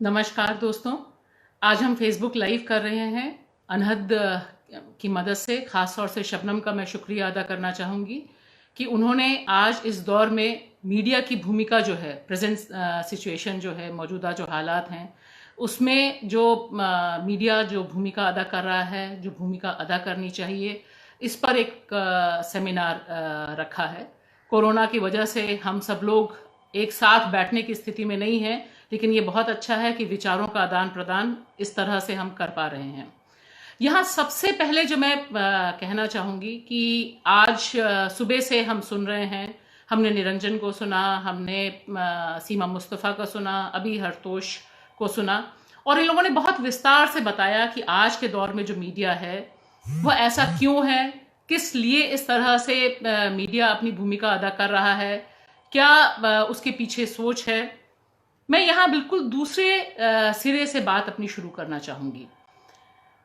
नमस्कार दोस्तों। आज हम फेसबुक लाइव कर रहे हैं अनहद की मदद से। ख़ास तौर से शबनम का मैं शुक्रिया अदा करना चाहूँगी कि उन्होंने आज इस दौर में मीडिया की भूमिका जो है, प्रेजेंट सिचुएशन जो है, मौजूदा जो हालात हैं उसमें जो मीडिया जो भूमिका अदा कर रहा है, जो भूमिका अदा करनी चाहिए, इस पर एक सेमिनार रखा है। कोरोना की वजह से हम सब लोग एक साथ बैठने की स्थिति में नहीं हैं, लेकिन ये बहुत अच्छा है कि विचारों का आदान प्रदान इस तरह से हम कर पा रहे हैं। यहाँ सबसे पहले जो मैं कहना चाहूँगी कि आज सुबह से हम सुन रहे हैं, हमने निरंजन को सुना, हमने सीमा मुस्तफ़ा का सुना, अभी हरतोष को सुना, और इन लोगों ने बहुत विस्तार से बताया कि आज के दौर में जो मीडिया है वह ऐसा क्यों है, किस लिए इस तरह से मीडिया अपनी भूमिका अदा कर रहा है, क्या उसके पीछे सोच है। मैं यहाँ बिल्कुल दूसरे सिरे से बात अपनी शुरू करना चाहूँगी।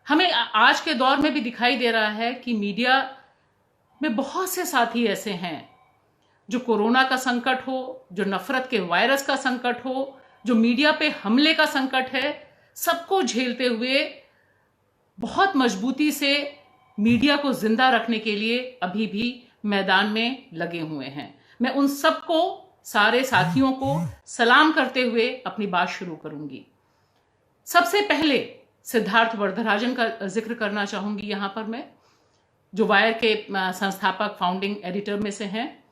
हमें आज के दौर में भी दिखाई दे रहा है कि मीडिया में बहुत से साथी ऐसे हैं जो कोरोना का संकट हो, जो नफरत के वायरस का संकट हो, जो मीडिया पे हमले का संकट है, सबको झेलते हुए बहुत मजबूती से मीडिया को जिंदा रखने के लिए अभी भी मैदान में लगे हुए हैं। मैं उन सबको, सारे साथियों को सलाम करते हुए अपनी बात शुरू करूंगी। सबसे पहले सिद्धार्थ वरदराजन का जिक्र करना चाहूंगी यहाँ पर मैं, जो वायर के संस्थापक, फाउंडिंग एडिटर में से हैं।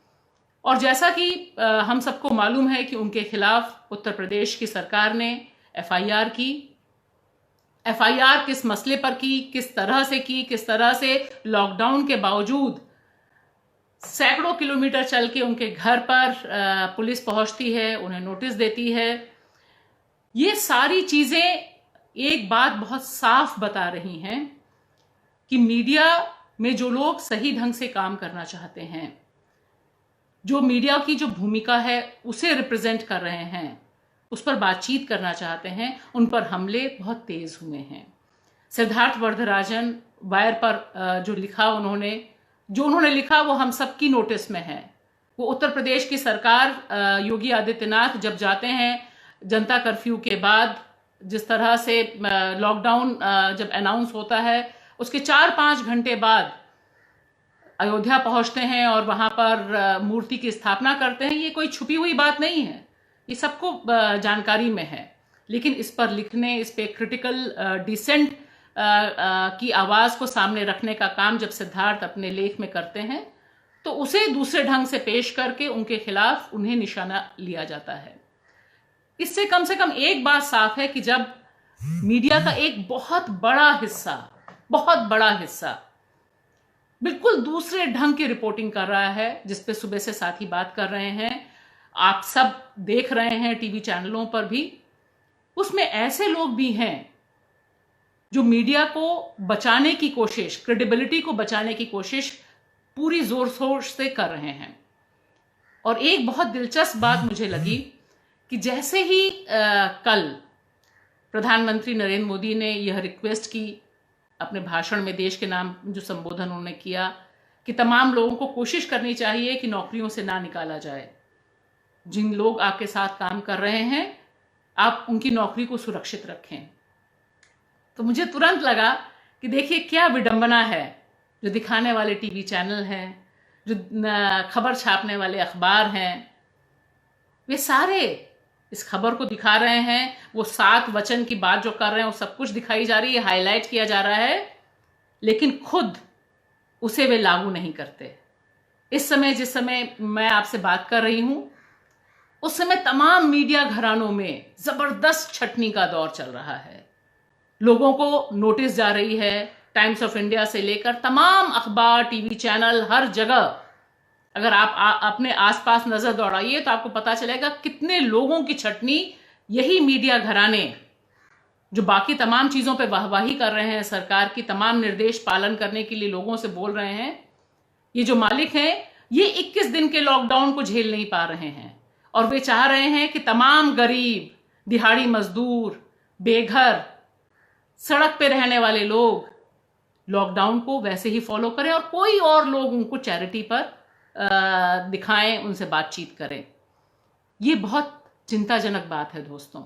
और जैसा कि हम सबको मालूम है कि उनके खिलाफ उत्तर प्रदेश की सरकार ने एफआईआर की। एफआईआर किस मसले पर की, किस तरह से की, किस तरह से लॉकडाउन के बावजूद सैकड़ों किलोमीटर चल के उनके घर पर पुलिस पहुंचती है, उन्हें नोटिस देती है। ये सारी चीजें एक बात बहुत साफ बता रही हैं कि मीडिया में जो लोग सही ढंग से काम करना चाहते हैं, जो मीडिया की जो भूमिका है उसे रिप्रेजेंट कर रहे हैं, उस पर बातचीत करना चाहते हैं, उन पर हमले बहुत तेज हुए हैं। सिद्धार्थ वरदराजन वायर पर जो उन्होंने लिखा वो हम सबकी नोटिस में है। वो उत्तर प्रदेश की सरकार, योगी आदित्यनाथ जब जाते हैं जनता कर्फ्यू के बाद, जिस तरह से लॉकडाउन जब अनाउंस होता है उसके 4-5 घंटे बाद अयोध्या पहुंचते हैं और वहां पर मूर्ति की स्थापना करते हैं। ये कोई छुपी हुई बात नहीं है, ये सबको जानकारी में है। लेकिन इस पर लिखने, इस पे क्रिटिकल डिसेंट की आवाज को सामने रखने का काम जब सिद्धार्थ अपने लेख में करते हैं तो उसे दूसरे ढंग से पेश करके उनके खिलाफ उन्हें निशाना लिया जाता है। इससे कम से कम एक बात साफ है कि जब मीडिया का एक बहुत बड़ा हिस्सा बिल्कुल दूसरे ढंग की रिपोर्टिंग कर रहा है, जिसपे सुबह से साथी बात कर रहे हैं, आप सब देख रहे हैं टीवी चैनलों पर भी, उसमें ऐसे लोग भी हैं जो मीडिया को बचाने की कोशिश, क्रेडिबिलिटी को बचाने की कोशिश पूरी जोर शोर से कर रहे हैं। और एक बहुत दिलचस्प बात मुझे लगी कि जैसे ही कल प्रधानमंत्री नरेंद्र मोदी ने यह रिक्वेस्ट की अपने भाषण में, देश के नाम जो संबोधन उन्होंने किया, कि तमाम लोगों को कोशिश करनी चाहिए कि नौकरियों से ना निकाला जाए। जिन लोग आपके साथ काम कर रहे हैं आप उनकी नौकरी को सुरक्षित रखें। तो मुझे तुरंत लगा कि देखिए क्या विडंबना है, जो दिखाने वाले टीवी चैनल हैं, जो खबर छापने वाले अखबार हैं, वे सारे इस खबर को दिखा रहे हैं। वो 7 वचन की बात जो कर रहे हैं वो सब कुछ दिखाई जा रही है, हाईलाइट किया जा रहा है, लेकिन खुद उसे वे लागू नहीं करते। इस समय, जिस समय मैं आपसे बात कर रही हूं, उस समय तमाम मीडिया घरानों में जबरदस्त छटनी का दौर चल रहा है। लोगों को नोटिस जा रही है, टाइम्स ऑफ इंडिया से लेकर तमाम अखबार, टीवी चैनल, हर जगह। अगर आप अपने आसपास नजर दौड़ाइए तो आपको पता चलेगा कितने लोगों की छटनी यही मीडिया घराने, जो बाकी तमाम चीजों पे वाहवाही कर रहे हैं, सरकार की तमाम निर्देश पालन करने के लिए लोगों से बोल रहे हैं, ये जो मालिक हैं ये 21 दिन के लॉकडाउन को झेल नहीं पा रहे हैं। और वे चाह रहे हैं कि तमाम गरीब, दिहाड़ी मजदूर, बेघर, सड़क पे रहने वाले लोग लॉकडाउन को वैसे ही फॉलो करें और कोई और लोग उनको चैरिटी पर दिखाएं, उनसे बातचीत करें। ये बहुत चिंताजनक बात है दोस्तों।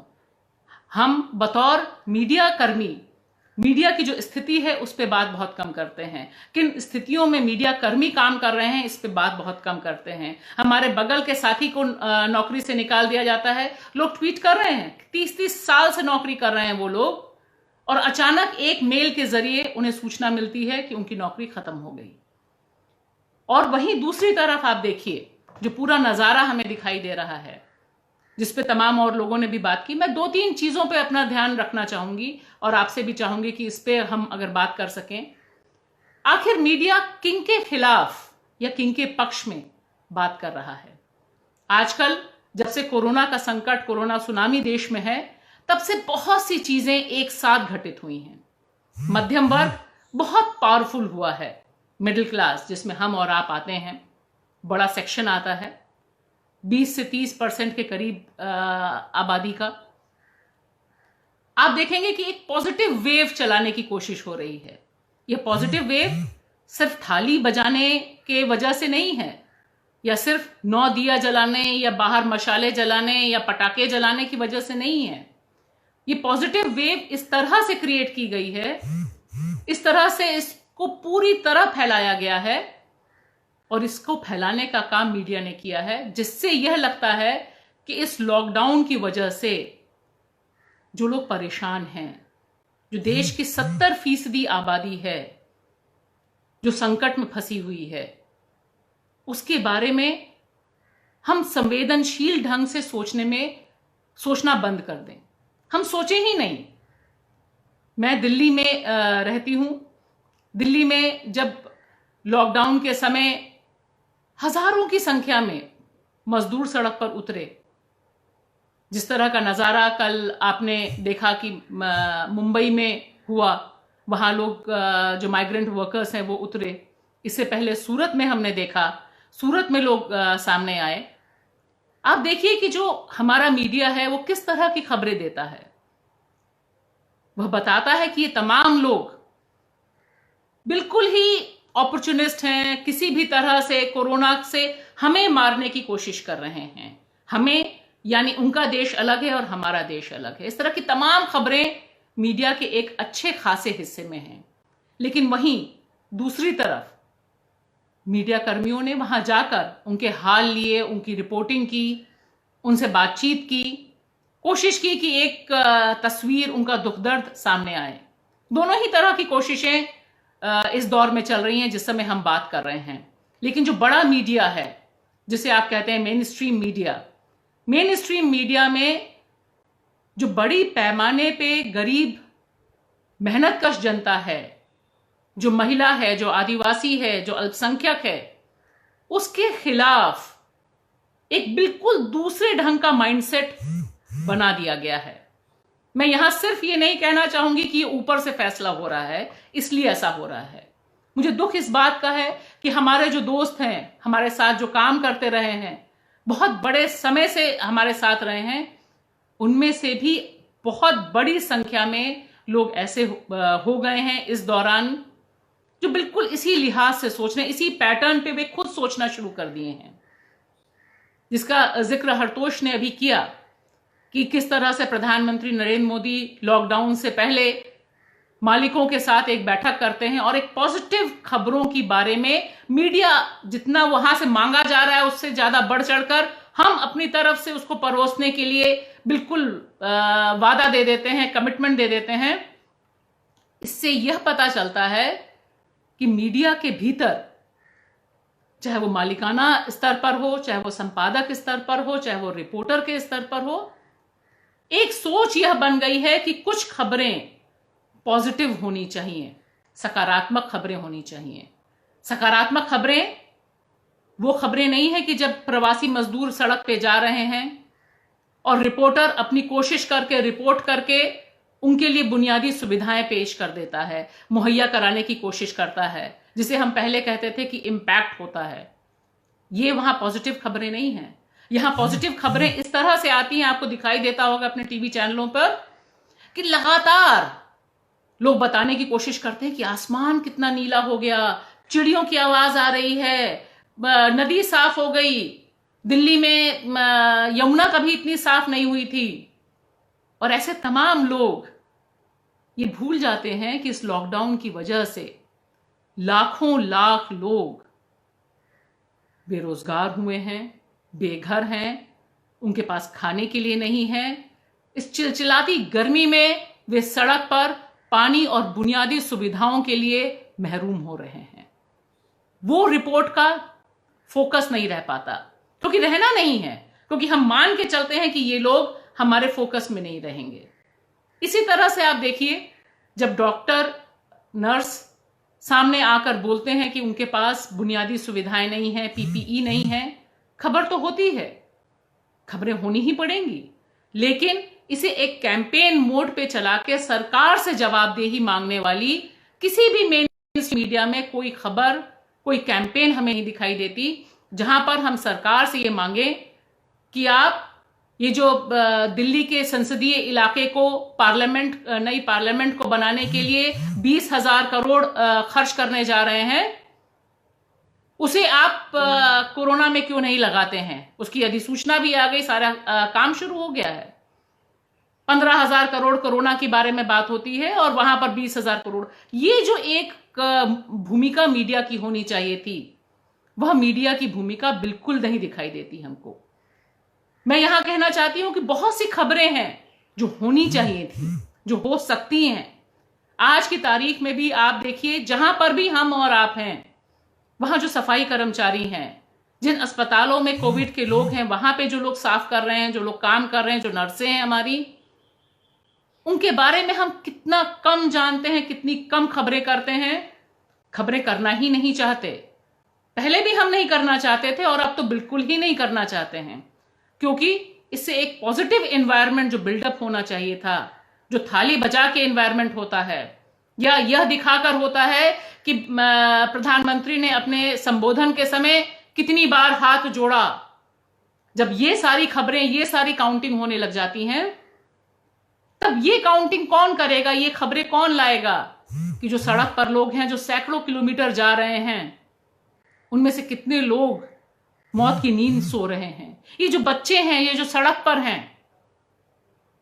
हम बतौर मीडिया कर्मी मीडिया की जो स्थिति है उस पे बात बहुत कम करते हैं। किन स्थितियों में मीडिया कर्मी काम कर रहे हैं इस पे बात बहुत कम करते हैं। हमारे बगल के साथी को नौकरी से निकाल दिया जाता है, लोग ट्वीट कर रहे हैं, 30-30 साल से नौकरी कर रहे हैं वो लोग, और अचानक एक मेल के जरिए उन्हें सूचना मिलती है कि उनकी नौकरी खत्म हो गई। और वहीं दूसरी तरफ आप देखिए जो पूरा नजारा हमें दिखाई दे रहा है, जिस पे तमाम और लोगों ने भी बात की। मैं 2-3 चीजों पे अपना ध्यान रखना चाहूंगी और आपसे भी चाहूंगी कि इस पे हम अगर बात कर सकें। आखिर मीडिया किंग के खिलाफ या किंग के पक्ष में बात कर रहा है? आजकल जब से कोरोना का संकट, कोरोना सुनामी देश में है, तब से बहुत सी चीजें एक साथ घटित हुई हैं। मध्यम वर्ग बहुत पावरफुल हुआ है, मिडिल क्लास जिसमें हम और आप आते हैं, बड़ा सेक्शन आता है 20 से 30% के करीब आबादी का। आप देखेंगे कि एक पॉजिटिव वेव चलाने की कोशिश हो रही है। यह पॉजिटिव वेव सिर्फ थाली बजाने के वजह से नहीं है, या सिर्फ 9 दिया जलाने या बाहर मशाले जलाने या पटाखे जलाने की वजह से नहीं है। ये पॉजिटिव वेव इस तरह से क्रिएट की गई है, इस तरह से इसको पूरी तरह फैलाया गया है, और इसको फैलाने का काम मीडिया ने किया है, जिससे यह लगता है कि इस लॉकडाउन की वजह से जो लोग परेशान हैं, जो देश की 70% आबादी है जो संकट में फंसी हुई है, उसके बारे में हम संवेदनशील ढंग से सोचना बंद कर दें। हम सोचे ही नहीं। मैं दिल्ली में रहती हूं। दिल्ली में जब लॉकडाउन के समय हजारों की संख्या में मजदूर सड़क पर उतरे, जिस तरह का नजारा कल आपने देखा कि मुंबई में हुआ, वहां लोग जो माइग्रेंट वर्कर्स हैं वो उतरे। इससे पहले सूरत में हमने देखा, सूरत में लोग सामने आए। आप देखिए कि जो हमारा मीडिया है वो किस तरह की खबरें देता है। वह बताता है कि ये तमाम लोग बिल्कुल ही अपॉर्चुनिस्ट हैं, किसी भी तरह से कोरोना से हमें मारने की कोशिश कर रहे हैं। हमें, यानी उनका देश अलग है और हमारा देश अलग है। इस तरह की तमाम खबरें मीडिया के एक अच्छे खासे हिस्से में हैं। लेकिन वहीं दूसरी तरफ मीडिया कर्मियों ने वहां जाकर उनके हाल लिए, उनकी रिपोर्टिंग की, उनसे बातचीत की, कोशिश की कि एक तस्वीर, उनका दुख दर्द सामने आए। दोनों ही तरह की कोशिशें इस दौर में चल रही हैं जिस समय हम बात कर रहे हैं। लेकिन जो बड़ा मीडिया है, जिसे आप कहते हैं मेन स्ट्रीम मीडिया में जो बड़ी पैमाने पे गरीब मेहनतकश जनता है, जो महिला है, जो आदिवासी है, जो अल्पसंख्यक है, उसके खिलाफ एक बिल्कुल दूसरे ढंग का माइंडसेट बना दिया गया है। मैं यहां सिर्फ ये नहीं कहना चाहूंगी कि ये ऊपर से फैसला हो रहा है इसलिए ऐसा हो रहा है। मुझे दुख इस बात का है कि हमारे जो दोस्त हैं, हमारे साथ जो काम करते रहे हैं, बहुत बड़े समय से हमारे साथ रहे हैं, उनमें से भी बहुत बड़ी संख्या में लोग ऐसे हो गए हैं इस दौरान, जो बिल्कुल इसी लिहाज से सोच रहे हैं, इसी पैटर्न पे वे खुद सोचना शुरू कर दिए हैं, जिसका जिक्र हरतोष ने अभी किया कि किस तरह से प्रधानमंत्री नरेंद्र मोदी लॉकडाउन से पहले मालिकों के साथ एक बैठक करते हैं और एक पॉजिटिव खबरों की बारे में मीडिया जितना वहां से मांगा जा रहा है उससे ज्यादा बढ़ चढ़कर हम अपनी तरफ से उसको परोसने के लिए बिल्कुल वादा दे देते हैं, कमिटमेंट दे देते हैं। इससे यह पता चलता है कि मीडिया के भीतर, चाहे वो मालिकाना स्तर पर हो, चाहे वो संपादक स्तर पर हो, चाहे वो रिपोर्टर के स्तर पर हो, एक सोच यह बन गई है कि कुछ खबरें पॉजिटिव होनी चाहिए, सकारात्मक खबरें होनी चाहिए। सकारात्मक खबरें वो खबरें नहीं है कि जब प्रवासी मजदूर सड़क पे जा रहे हैं और रिपोर्टर अपनी कोशिश करके रिपोर्ट करके उनके लिए बुनियादी सुविधाएं पेश कर देता है, मुहैया कराने की कोशिश करता है, जिसे हम पहले कहते थे कि इम्पैक्ट होता है। ये वहां पॉजिटिव खबरें नहीं हैं। यहां पॉजिटिव खबरें इस तरह से आती हैं, आपको दिखाई देता होगा अपने टीवी चैनलों पर, कि लगातार लोग बताने की कोशिश करते हैं कि आसमान कितना नीला हो गया, चिड़ियों की आवाज आ रही है, नदी साफ हो गई, दिल्ली में यमुना कभी इतनी साफ नहीं हुई थी। और ऐसे तमाम लोग ये भूल जाते हैं कि इस लॉकडाउन की वजह से लाखों लाख लोग बेरोजगार हुए हैं, बेघर हैं, उनके पास खाने के लिए नहीं है। इस चिलचिलाती गर्मी में वे सड़क पर पानी और बुनियादी सुविधाओं के लिए महरूम हो रहे हैं। वो रिपोर्ट का फोकस नहीं रह पाता, क्योंकि रहना नहीं है, क्योंकि हम मान के चलते हैं कि ये लोग हमारे फोकस में नहीं रहेंगे। इसी तरह से आप देखिए, जब डॉक्टर नर्स सामने आकर बोलते हैं कि उनके पास बुनियादी सुविधाएं नहीं है, पीपीई नहीं है, खबर तो होती है, खबरें होनी ही पड़ेंगी, लेकिन इसे एक कैंपेन मोड पे चला के सरकार से जवाबदेही मांगने वाली किसी भी मेन मीडिया में कोई खबर, कोई कैंपेन हमें नहीं दिखाई देती जहां पर हम सरकार से ये मांगे कि आप ये जो दिल्ली के संसदीय इलाके को नई पार्लियामेंट को बनाने के लिए 20,000 करोड़ खर्च करने जा रहे हैं, उसे आप कोरोना में क्यों नहीं लगाते हैं? उसकी अधिसूचना भी आ गई, सारा काम शुरू हो गया है। 15,000 करोड़ कोरोना के बारे में बात होती है और वहां पर 20,000 करोड़। ये जो एक भूमिका मीडिया की होनी चाहिए थी, वह मीडिया की भूमिका बिल्कुल नहीं दिखाई देती हमको। मैं यहां कहना चाहती हूं कि बहुत सी खबरें हैं जो होनी चाहिए थी, जो हो सकती हैं। आज की तारीख में भी आप देखिए, जहां पर भी हम और आप हैं, वहां जो सफाई कर्मचारी हैं, जिन अस्पतालों में कोविड के लोग हैं, वहां पे जो लोग साफ कर रहे हैं, जो लोग काम कर रहे हैं, जो नर्सें हैं हमारी, उनके बारे में हम कितना कम जानते हैं, कितनी कम खबरें करते हैं। खबरें करना ही नहीं चाहते। पहले भी हम नहीं करना चाहते थे और अब तो बिल्कुल ही नहीं करना चाहते हैं, क्योंकि इससे एक पॉजिटिव एनवायरनमेंट जो बिल्डअप होना चाहिए था, जो थाली बजा के एनवायरनमेंट होता है, या यह दिखाकर होता है कि प्रधानमंत्री ने अपने संबोधन के समय कितनी बार हाथ जोड़ा। जब ये सारी खबरें, ये सारी काउंटिंग होने लग जाती हैं, तब ये काउंटिंग कौन करेगा, ये खबरें कौन लाएगा कि जो सड़क पर लोग हैं, जो सैकड़ों किलोमीटर जा रहे हैं, उनमें से कितने लोग मौत की नींद सो रहे हैं। ये जो बच्चे हैं, ये जो सड़क पर हैं,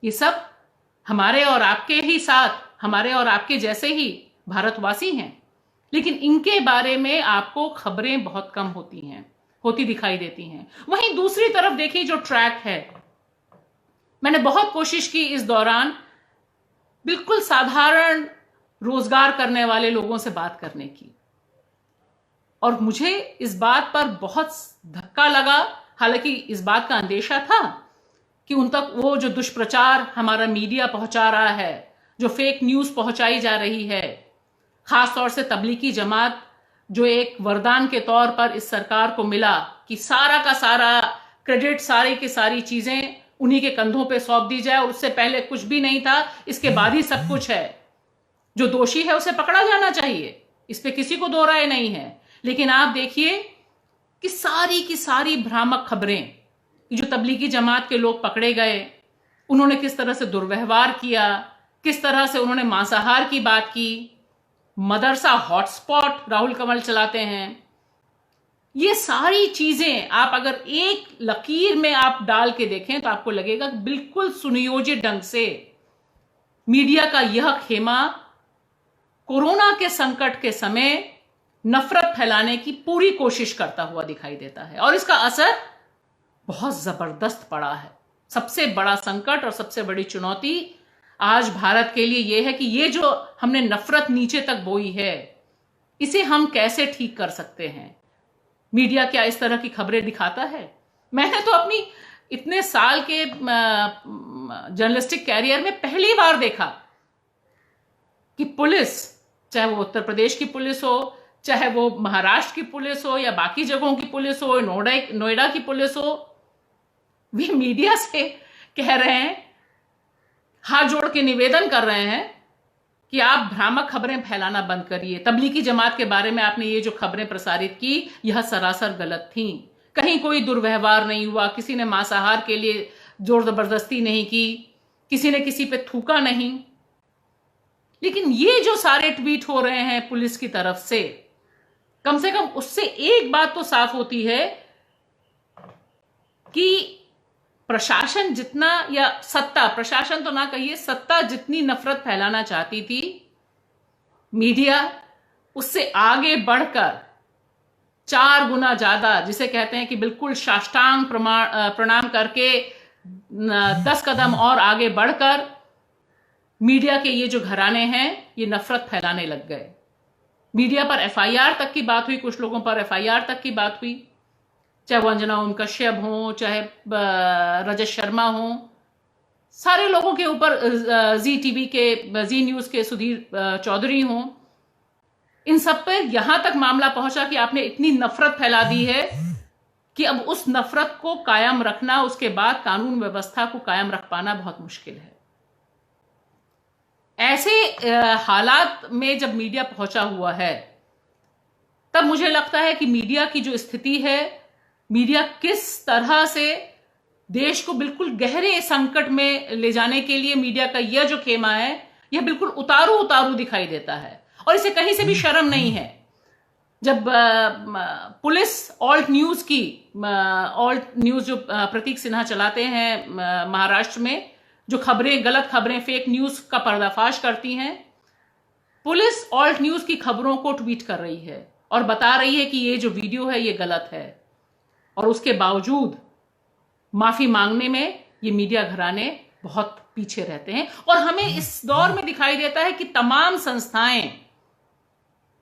ये सब हमारे और आपके ही साथ, हमारे और आपके जैसे ही भारतवासी हैं, लेकिन इनके बारे में आपको खबरें बहुत कम होती दिखाई देती हैं। वहीं दूसरी तरफ देखिए, जो ट्रैक है, मैंने बहुत कोशिश की इस दौरान बिल्कुल साधारण रोजगार करने वाले लोगों से बात करने की, और मुझे इस बात पर बहुत धक्का लगा। हालांकि इस बात का अंदेशा था कि उन तक वो जो दुष्प्रचार हमारा मीडिया पहुंचा रहा है, जो फेक न्यूज पहुंचाई जा रही है, खासतौर से तबलीगी जमात, जो एक वरदान के तौर पर इस सरकार को मिला कि सारा का सारा क्रेडिट, सारी की सारी चीजें उन्हीं के कंधों पे सौंप दी जाए, और उससे पहले कुछ भी नहीं था, इसके बाद ही सब कुछ है। जो दोषी है उसे पकड़ा जाना चाहिए, इस पे किसी को दो राय नहीं है। लेकिन आप देखिए कि सारी की सारी भ्रामक खबरें, जो तबलीगी जमात के लोग पकड़े गए, उन्होंने किस तरह से दुर्व्यवहार किया, किस तरह से उन्होंने मांसाहार की बात की, मदरसा हॉटस्पॉट राहुल कंवल चलाते हैं, ये सारी चीजें आप अगर एक लकीर में आप डाल के देखें तो आपको लगेगा कि बिल्कुल सुनियोजित ढंग से मीडिया का यह खेमा कोरोना के संकट के समय नफरत फैलाने की पूरी कोशिश करता हुआ दिखाई देता है, और इसका असर बहुत जबरदस्त पड़ा है। सबसे बड़ा संकट और सबसे बड़ी चुनौती आज भारत के लिए यह है कि ये जो हमने नफरत नीचे तक बोई है, इसे हम कैसे ठीक कर सकते हैं। मीडिया क्या इस तरह की खबरें दिखाता है? मैंने तो अपनी इतने साल के जर्नलिस्टिक कैरियर में पहली बार देखा कि पुलिस, चाहे वो उत्तर प्रदेश की पुलिस हो, चाहे वो महाराष्ट्र की पुलिस हो, या बाकी जगहों की पुलिस हो, नोएडा की पुलिस हो, वे मीडिया से कह रहे हैं, हाथ जोड़ के निवेदन कर रहे हैं कि आप भ्रामक खबरें फैलाना बंद करिए। तबलीगी जमात के बारे में आपने ये जो खबरें प्रसारित की, यह सरासर गलत थी। कहीं कोई दुर्व्यवहार नहीं हुआ, किसी ने मांसाहार के लिए जोर जबरदस्ती नहीं की, किसी ने किसी पे थूका नहीं। लेकिन ये जो सारे ट्वीट हो रहे हैं पुलिस की तरफ से कम उससे एक बात तो साफ होती है कि प्रशासन जितना, या सत्ता, प्रशासन तो ना कहिए, सत्ता जितनी नफरत फैलाना चाहती थी, मीडिया उससे आगे बढ़कर 4 गुना ज्यादा, जिसे कहते हैं कि बिल्कुल साष्टांग प्रणाम करके 10 कदम और आगे बढ़कर मीडिया के ये जो घराने हैं ये नफरत फैलाने लग गए। मीडिया पर एफआईआर तक की बात हुई, कुछ लोगों पर एफआईआर तक की बात हुई, चाहे वो अंजना ओम कश्यप हो, चाहे रजत शर्मा हो, सारे लोगों के ऊपर, जी टीवी के, जी न्यूज के सुधीर चौधरी हो, इन सब पे यहां तक मामला पहुंचा कि आपने इतनी नफरत फैला दी है कि अब उस नफरत को कायम रखना, उसके बाद कानून व्यवस्था को कायम रख पाना बहुत मुश्किल है। ऐसे हालात में जब मीडिया पहुंचा हुआ है, तब मुझे लगता है कि मीडिया की जो स्थिति है, मीडिया किस तरह से देश को बिल्कुल गहरे संकट में ले जाने के लिए मीडिया का यह जो खेमा है, यह बिल्कुल उतारू उतारू दिखाई देता है और इसे कहीं से भी शर्म नहीं है। जब पुलिस ऑल्ट न्यूज जो प्रतीक सिन्हा चलाते हैं महाराष्ट्र में, जो खबरें, गलत खबरें, फेक न्यूज का पर्दाफाश करती हैं, पुलिस ऑल्ट न्यूज की खबरों को ट्वीट कर रही है और बता रही है कि ये जो वीडियो है ये गलत है, और उसके बावजूद माफी मांगने में ये मीडिया घराने बहुत पीछे रहते हैं। और हमें इस दौर में दिखाई देता है कि तमाम संस्थाएं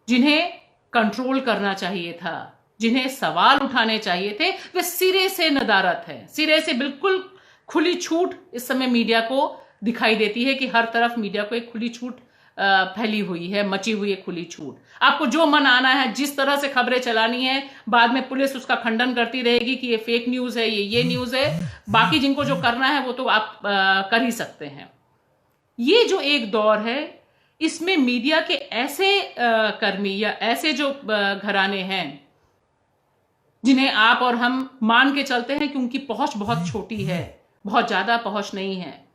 जिन्हें कंट्रोल करना चाहिए था, जिन्हें सवाल उठाने चाहिए थे, वे सिरे से नदारत है, सिरे से बिल्कुल खुली छूट इस समय मीडिया को दिखाई देती है कि हर तरफ मीडिया को एक खुली छूट फैली हुई है, मची हुई है खुली छूट। आपको जो मन आना है, जिस तरह से खबरें चलानी है, बाद में पुलिस उसका खंडन करती रहेगी कि ये फेक न्यूज है, ये न्यूज है, बाकी जिनको जो करना है वो तो आप कर ही सकते हैं। ये जो एक दौर है, इसमें मीडिया के ऐसे कर्मी या ऐसे जो घराने हैं जिन्हें आप और हम मान के चलते हैं कि उनकी पहुंच बहुत छोटी है, बहुत ज्यादा पहुंच नहीं है,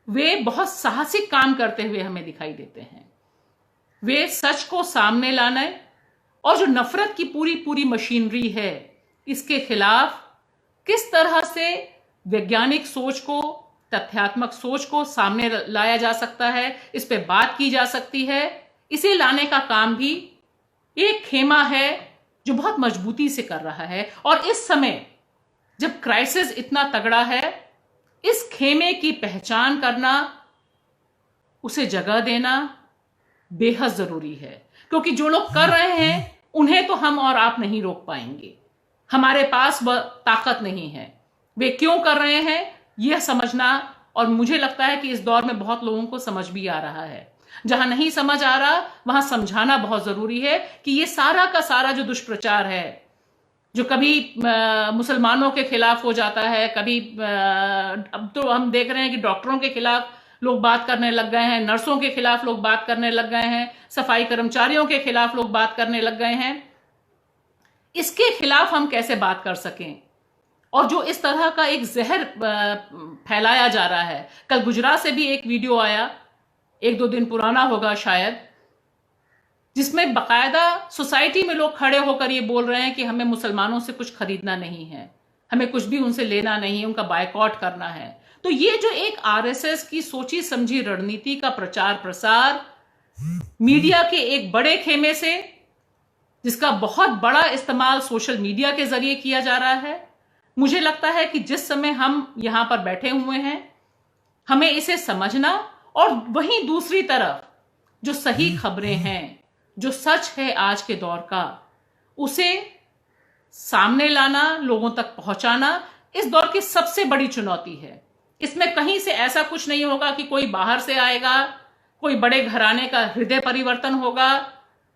वे बहुत साहसिक काम करते हुए हमें दिखाई देते हैं। वे सच को सामने लाने और जो नफरत की पूरी पूरी मशीनरी है, इसके खिलाफ किस तरह से वैज्ञानिक सोच को, तथ्यात्मक सोच को सामने लाया जा सकता है, इस पे बात की जा सकती है, इसे लाने का काम भी एक खेमा है जो बहुत मजबूती से कर रहा है। और इस समय जब क्राइसिस इतना तगड़ा है, इस खेमे की पहचान करना, उसे जगह देना बेहद जरूरी है, क्योंकि जो लोग कर रहे हैं उन्हें तो हम और आप नहीं रोक पाएंगे, हमारे पास वह ताकत नहीं है। वे क्यों कर रहे हैं यह समझना, और मुझे लगता है कि इस दौर में बहुत लोगों को समझ भी आ रहा है। जहां नहीं समझ आ रहा वहां समझाना बहुत जरूरी है कि ये सारा का सारा जो दुष्प्रचार है, जो कभी मुसलमानों के खिलाफ हो जाता है, कभी अब तो हम देख रहे हैं कि डॉक्टरों के खिलाफ लोग बात करने लग गए हैं, नर्सों के खिलाफ लोग बात करने लग गए हैं, सफाई कर्मचारियों के खिलाफ लोग बात करने लग गए हैं। इसके खिलाफ हम कैसे बात कर सकें? और जो इस तरह का एक जहर फैलाया जा रहा है, कल गुजरात से भी एक वीडियो आया, 1-2 दिन पुराना होगा शायद, जिसमें बाकायदा सोसाइटी में लोग खड़े होकर ये बोल रहे हैं कि हमें मुसलमानों से कुछ खरीदना नहीं है, हमें कुछ भी उनसे लेना नहीं है, उनका बायकॉट करना है। तो ये जो एक आरएसएस की सोची समझी रणनीति का प्रचार प्रसार मीडिया के एक बड़े खेमे से, जिसका बहुत बड़ा इस्तेमाल सोशल मीडिया के जरिए किया जा रहा है, मुझे लगता है कि जिस समय हम यहां पर बैठे हुए हैं, हमें इसे समझना, और वहीं दूसरी तरफ जो सही खबरें हैं, जो सच है आज के दौर का, उसे सामने लाना, लोगों तक पहुंचाना इस दौर की सबसे बड़ी चुनौती है। इसमें कहीं से ऐसा कुछ नहीं होगा कि कोई बाहर से आएगा, कोई बड़े घराने का हृदय परिवर्तन होगा,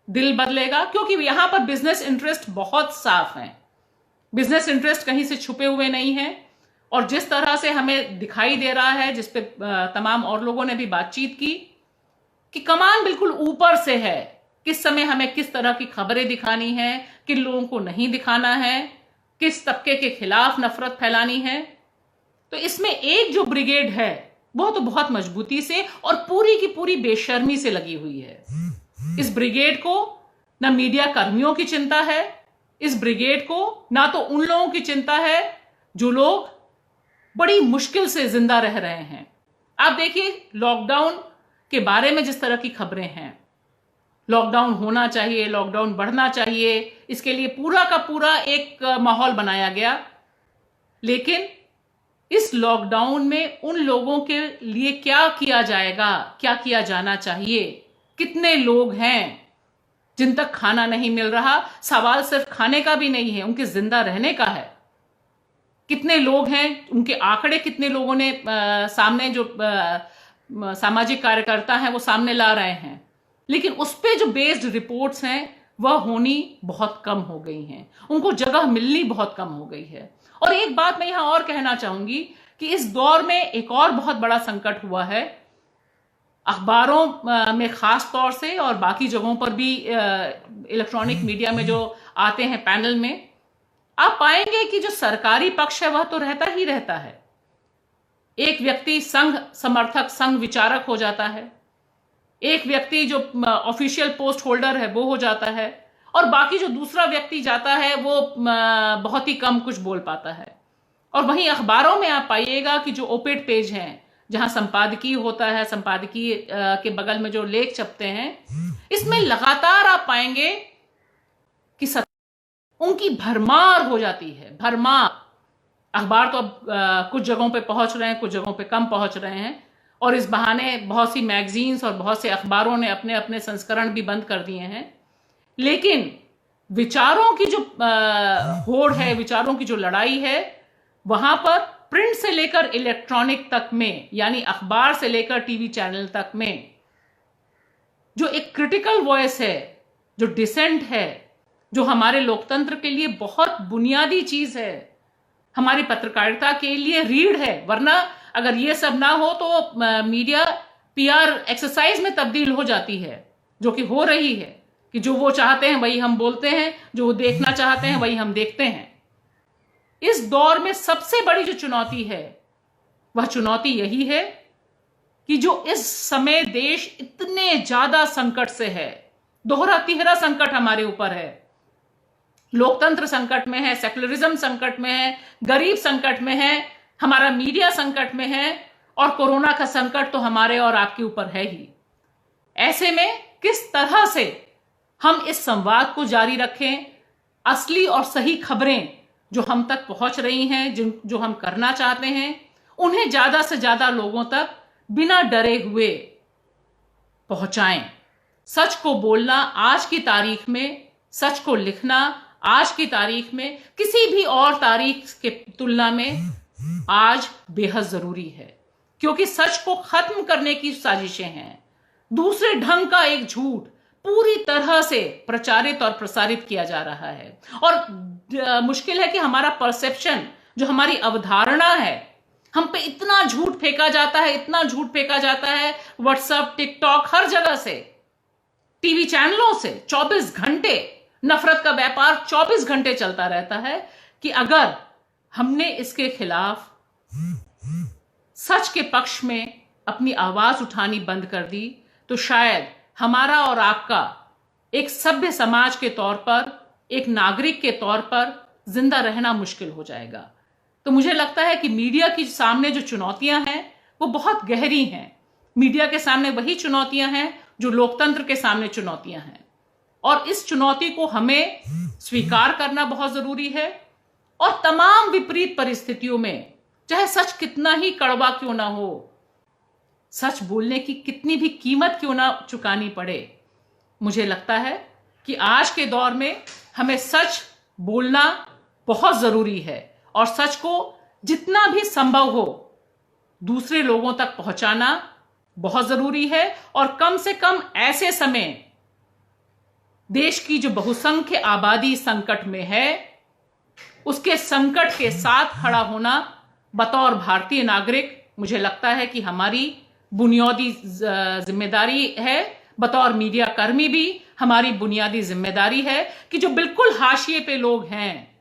दिल बदलेगा, क्योंकि यहां पर बिजनेस इंटरेस्ट बहुत साफ है, बिजनेस इंटरेस्ट कहीं से छुपे हुए नहीं है। और जिस तरह से हमें दिखाई दे रहा है, जिस पे तमाम और लोगों ने भी बातचीत की, कि कमान बिल्कुल ऊपर से है, किस समय हमें किस तरह की खबरें दिखानी है, किन लोगों को नहीं दिखाना है, किस तबके के खिलाफ नफरत फैलानी है। तो इसमें एक जो ब्रिगेड है वो तो बहुत मजबूती से और पूरी की पूरी बेशर्मी से लगी हुई है। इस ब्रिगेड को न मीडिया कर्मियों की चिंता है, इस ब्रिगेड को ना तो उन लोगों की चिंता है जो लोग बड़ी मुश्किल से जिंदा रह रहे हैं। आप देखिए लॉकडाउन के बारे में जिस तरह की खबरें हैं, लॉकडाउन होना चाहिए, लॉकडाउन बढ़ना चाहिए, इसके लिए पूरा का पूरा एक माहौल बनाया गया। लेकिन इस लॉकडाउन में उन लोगों के लिए क्या किया जाएगा, क्या किया जाना चाहिए? कितने लोग हैं जिन तक खाना नहीं मिल रहा? सवाल सिर्फ खाने का भी नहीं है, उनके जिंदा रहने का है। कितने लोग हैं, उनके आंकड़े कितने लोगों ने सामने जो सामाजिक कार्यकर्ता हैं वो सामने ला रहे हैं, लेकिन उस पे जो बेस्ड रिपोर्ट्स हैं वह होनी बहुत कम हो गई हैं, उनको जगह मिलनी बहुत कम हो गई है। और एक बात मैं यहां और कहना चाहूंगी कि इस दौर में एक और बहुत बड़ा संकट हुआ है। अखबारों में खास तौर से और बाकी जगहों पर भी, इलेक्ट्रॉनिक मीडिया में जो आते हैं पैनल में, आप पाएंगे कि जो सरकारी पक्ष है वह तो रहता ही रहता है। एक व्यक्ति संघ समर्थक, संघ विचारक हो जाता है, एक व्यक्ति जो ऑफिशियल पोस्ट होल्डर है वो हो जाता है, और बाकी जो दूसरा व्यक्ति जाता है वो बहुत ही कम कुछ बोल पाता है। और वहीं अखबारों में आप पाइएगा कि जो ओपेड पेज हैं, जहां संपादकीय होता है, संपादकीय के बगल में जो लेख छपते हैं, इसमें लगातार आप पाएंगे कि उनकी भरमार हो जाती है, भरमार। अखबार तो अब कुछ जगहों पे पहुंच रहे हैं, कुछ जगहों पे कम पहुंच रहे हैं, और इस बहाने बहुत सी मैगजीन्स और बहुत से अखबारों ने अपने अपने संस्करण भी बंद कर दिए हैं। लेकिन विचारों की जो होड़ है, विचारों की जो लड़ाई है, वहां पर प्रिंट से लेकर इलेक्ट्रॉनिक तक में, यानी अखबार से लेकर टीवी चैनल तक में, जो एक क्रिटिकल वॉइस है, जो डिसेंट है, जो हमारे लोकतंत्र के लिए बहुत बुनियादी चीज है, हमारी पत्रकारिता के लिए रीढ़ है। वरना अगर ये सब ना हो तो मीडिया पीआर एक्सरसाइज में तब्दील हो जाती है, जो कि हो रही है, कि जो वो चाहते हैं वही हम बोलते हैं, जो वो देखना चाहते हैं वही हम देखते हैं। इस दौर में सबसे बड़ी जो चुनौती है वह चुनौती यही है कि जो इस समय देश इतने ज्यादा संकट से है, दोहरा तिहरा संकट हमारे ऊपर है। लोकतंत्र संकट में है, सेकुलरिज्म संकट में है, गरीब संकट में है, हमारा मीडिया संकट में है, और कोरोना का संकट तो हमारे और आपके ऊपर है ही। ऐसे में किस तरह से हम इस संवाद को जारी रखें, असली और सही खबरें जो हम तक पहुंच रही हैं, जो हम करना चाहते हैं, उन्हें ज्यादा से ज्यादा लोगों तक बिना डरे हुए पहुंचाएं। सच को बोलना आज की तारीख में, सच को लिखना आज की तारीख में किसी भी और तारीख के तुलना में आज बेहद जरूरी है, क्योंकि सच को खत्म करने की साजिशें हैं। दूसरे ढंग का एक झूठ पूरी तरह से प्रचारित और प्रसारित किया जा रहा है, और मुश्किल है कि हमारा परसेप्शन, जो हमारी अवधारणा है, हम पे इतना झूठ फेंका जाता है, इतना झूठ फेंका जाता है, व्हाट्सएप, टिकटॉक, हर जगह से, टीवी चैनलों से 24 घंटे नफरत का व्यापार 24 घंटे चलता रहता है, कि अगर हमने इसके खिलाफ सच के पक्ष में अपनी आवाज उठानी बंद कर दी तो शायद हमारा और आपका एक सभ्य समाज के तौर पर, एक नागरिक के तौर पर जिंदा रहना मुश्किल हो जाएगा। तो मुझे लगता है कि मीडिया के सामने जो चुनौतियां हैं वो बहुत गहरी हैं। मीडिया के सामने वही चुनौतियां हैं जो लोकतंत्र के सामने चुनौतियां हैं, और इस चुनौती को हमें स्वीकार करना बहुत जरूरी है। और तमाम विपरीत परिस्थितियों में, चाहे सच कितना ही कड़वा क्यों ना हो, सच बोलने की कितनी भी कीमत क्यों ना चुकानी पड़े, मुझे लगता है कि आज के दौर में हमें सच बोलना बहुत जरूरी है, और सच को जितना भी संभव हो दूसरे लोगों तक पहुंचाना बहुत जरूरी है। और कम से कम ऐसे समय देश की जो बहुसंख्य आबादी संकट में है, उसके संकट के साथ खड़ा होना बतौर भारतीय नागरिक, मुझे लगता है कि हमारी बुनियादी जिम्मेदारी है। बतौर मीडिया कर्मी भी हमारी बुनियादी जिम्मेदारी है कि जो बिल्कुल हाशिए पे लोग हैं,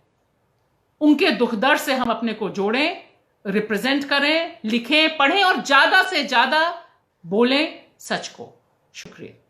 उनके दुख दर्द से हम अपने को जोड़ें, रिप्रेजेंट करें, लिखें, पढ़ें, और ज्यादा से ज्यादा बोलें सच को। शुक्रिया।